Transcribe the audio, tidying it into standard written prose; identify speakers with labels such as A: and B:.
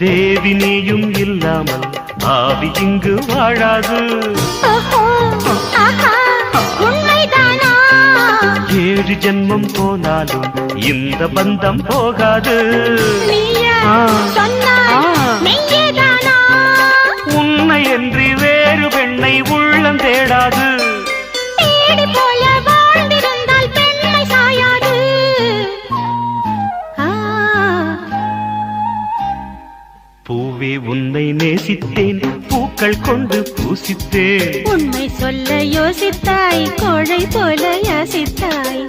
A: தேவி நீயும் இல்லாமல் ஆவி இங்கு வாழாது.
B: உண்மைதானா?
A: 7 ஜென்மம் போனாலும் இந்த பந்தம் போகாது. உன்னை என்று வேறு பெண்ணை உள்ளம் தேடாது. பூவே உன்னை நேசித்தேன், பூக்கள் கொண்டு பூசித்தேன்.
B: உண்மை சொல்ல யோசித்தாய், கோழை போல யாசித்தாய்.